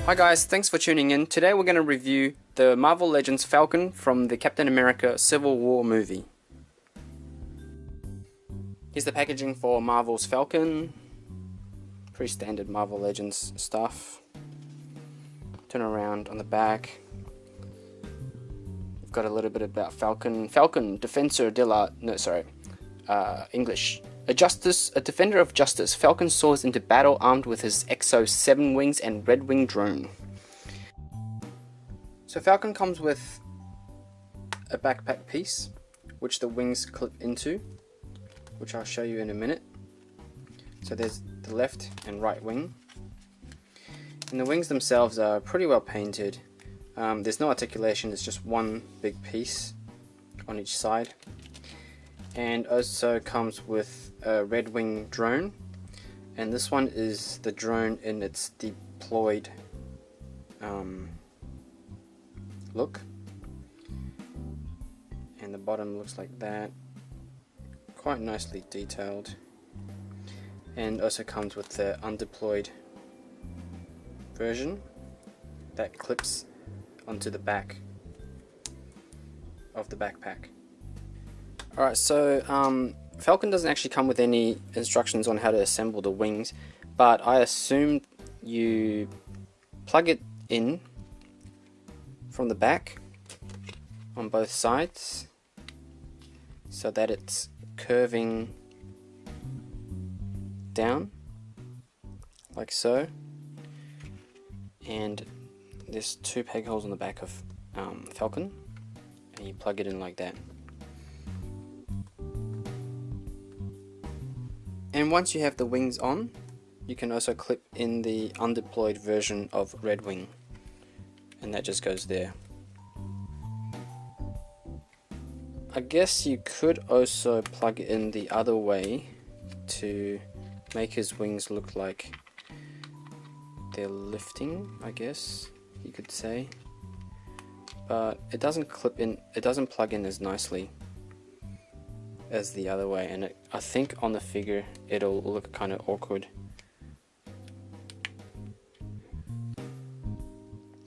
Hi guys, thanks for tuning in. Today we're going to review the Marvel Legends Falcon from the Captain America Civil War movie. Here's the packaging for Marvel's Falcon. Pretty standard Marvel Legends stuff. Turn around on the back. We've got a little bit about Falcon. Falcon, Defensor de la... English. A defender of justice, Falcon soars into battle armed with his Exo 7 wings and Redwing drone. So Falcon comes with a backpack piece, which the wings clip into, which I'll show you in a minute. So there's the left and right wing. And the wings themselves are pretty well painted. There's no articulation, it's just one big piece on each side. And also comes with a Redwing drone, and this one is the drone in its deployed look, and the bottom looks like that, quite nicely detailed, and also comes with the undeployed version that clips onto the back of the backpack. Alright, so Falcon doesn't actually come with any instructions on how to assemble the wings, but I assume you plug it in from the back on both sides so that it's curving down like so, and there's two peg holes on the back of Falcon, and you plug it in like that. And once you have the wings on, you can also clip in the undeployed version of Redwing, and that just goes there. I guess you could also plug it in the other way to make his wings look like they're lifting, I guess you could say, but it doesn't clip in, it doesn't plug in as nicely as the other way, and I think on the figure it'll look kind of awkward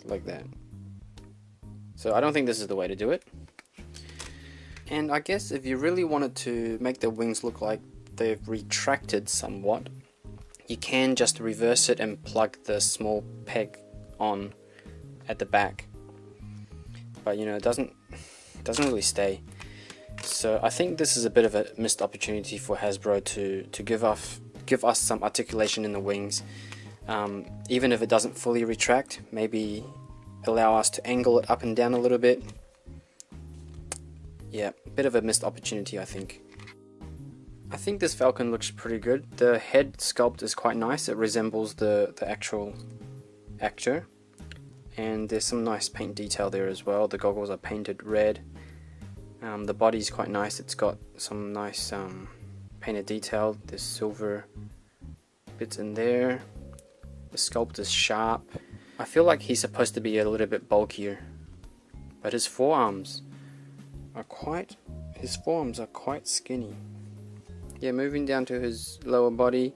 like that. So I don't think this is the way to do it. And I guess if you really wanted to make the wings look like they've retracted somewhat, you can just reverse it and plug the small peg on at the back, but you know, it doesn't really stay. So I think this is a bit of a missed opportunity for Hasbro to give us some articulation in the wings, even if it doesn't fully retract. Maybe allow us to angle it up and down a little bit. Yeah, a bit of a missed opportunity, I think. I think this Falcon looks pretty good. The head sculpt is quite nice. It resembles the actual actor, and there's some nice paint detail there as well. The goggles are painted red. The body's quite nice. It's got some nice painted detail. There's silver bits in there. The sculpt is sharp. I feel like he's supposed to be a little bit bulkier, but his forearms are quite skinny. Yeah, moving down to his lower body,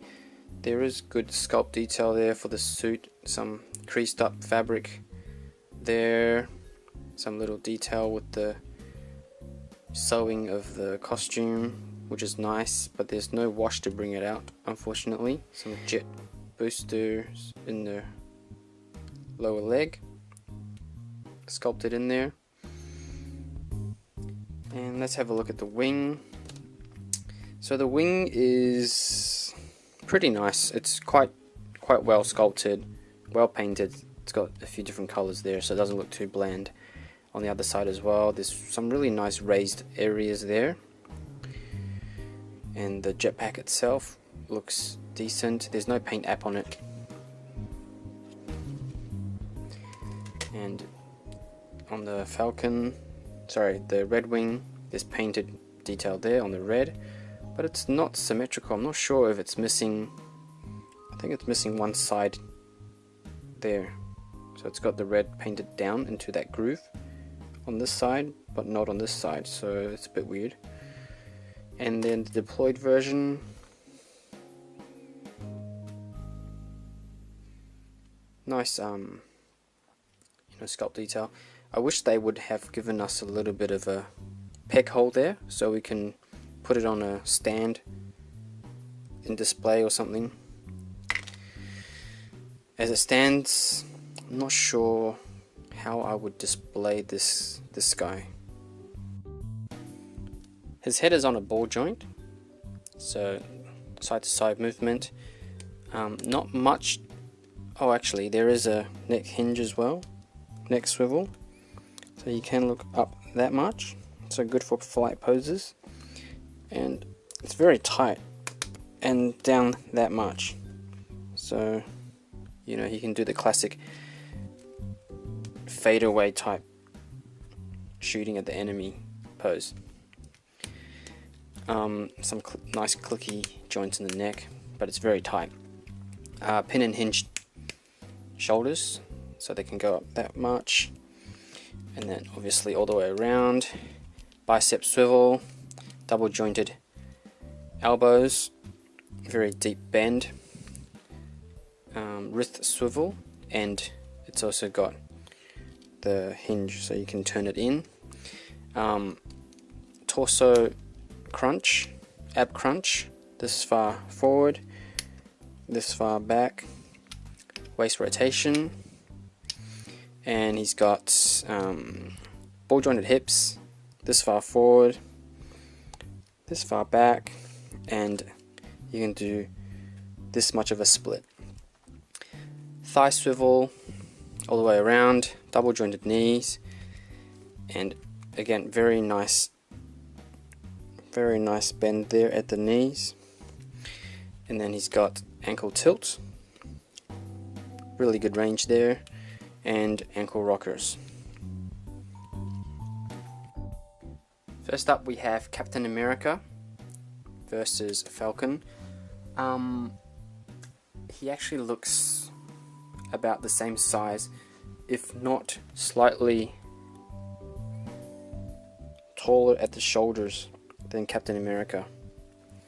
there is good sculpt detail there for the suit. Some creased up fabric there. Some little detail with the sewing of the costume, which is nice, but there's no wash to bring it out, unfortunately. Some jet boosters in the lower leg, sculpted in there. And let's have a look at the wing. So the wing is pretty nice. It's quite well sculpted, well painted. It's got a few different colors there, so it doesn't look too bland. On the other side as well, there's some really nice raised areas there, and the jetpack itself looks decent. There's no paint app on it, and on the Falcon, the Redwing, there's painted detail there on the red, but it's not symmetrical. I'm not sure if it's missing. I think it's missing one side there, so it's got the red painted down into that groove on this side, but not on this side, so it's a bit weird. And then the deployed version, Nice sculpt detail. I wish they would have given us a little bit of a peg hole there so we can put it on a stand in display or something. As it stands, I'm not sure how I would display this guy. His head is on a ball joint, so side to side movement. Not much. Oh, actually there is a neck hinge as well, neck swivel, so you can look up that much, so good for flight poses. And it's very tight and down that much, so you can do the classic fadeaway type shooting at the enemy pose. Some nice clicky joints in the neck, but it's very tight. Pin and hinge shoulders, so they can go up that much, and then obviously all the way around. Bicep swivel, double jointed elbows, very deep bend, wrist swivel, and it's also got the hinge so you can turn it in. Torso crunch, ab crunch, this far forward, this far back, waist rotation, and he's got ball jointed hips, this far forward, this far back, and you can do this much of a split. Thigh swivel all the way around, double jointed knees, and again very nice bend there at the knees. And then he's got ankle tilt, really good range there, and ankle rockers. First up we have Captain America versus Falcon. He actually looks about the same size, if not slightly taller at the shoulders than Captain America.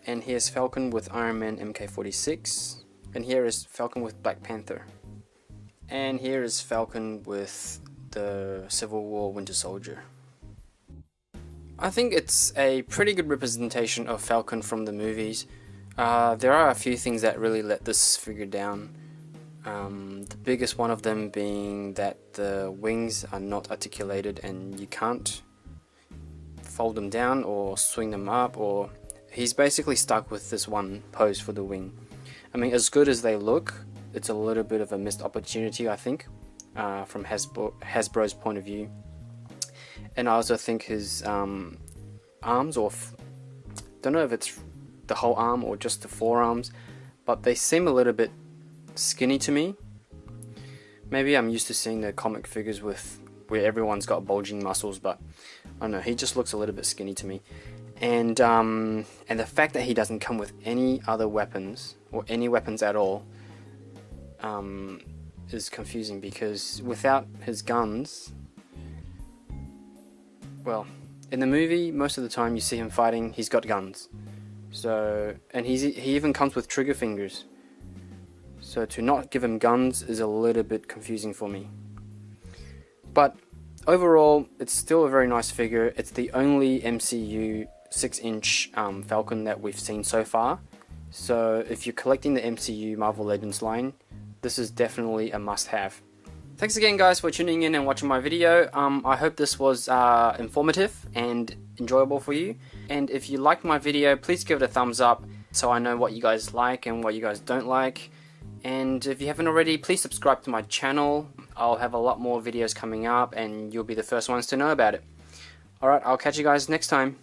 And here's Falcon with Iron Man MK46, and here is Falcon with Black Panther, and here is Falcon with the Civil War Winter Soldier. I think it's a pretty good representation of Falcon from the movies. There are a few things that really let this figure down. The biggest one of them being that the wings are not articulated and you can't fold them down or swing them up, or he's basically stuck with this one pose for the wing. I mean, as good as they look, it's a little bit of a missed opportunity, I think, from Hasbro's point of view. And I also think his arms, or don't know if it's the whole arm or just the forearms, but they seem a little bit skinny to me. Maybe I'm used to seeing the comic figures where everyone's got bulging muscles, but I don't know, he just looks a little bit skinny to me. And the fact that he doesn't come with any other weapons, or any weapons at all, is confusing, because without his guns, well, in the movie most of the time you see him fighting, he's got guns. So, and he even comes with trigger fingers. So to not give him guns is a little bit confusing for me. But overall, it's still a very nice figure. It's the only MCU 6-inch Falcon that we've seen so far. So if you're collecting the MCU Marvel Legends line, this is definitely a must-have. Thanks again guys for tuning in and watching my video. I hope this was informative and enjoyable for you. And if you liked my video, please give it a thumbs up so I know what you guys like and what you guys don't like. And if you haven't already, please subscribe to my channel. I'll have a lot more videos coming up and you'll be the first ones to know about it. Alright, I'll catch you guys next time.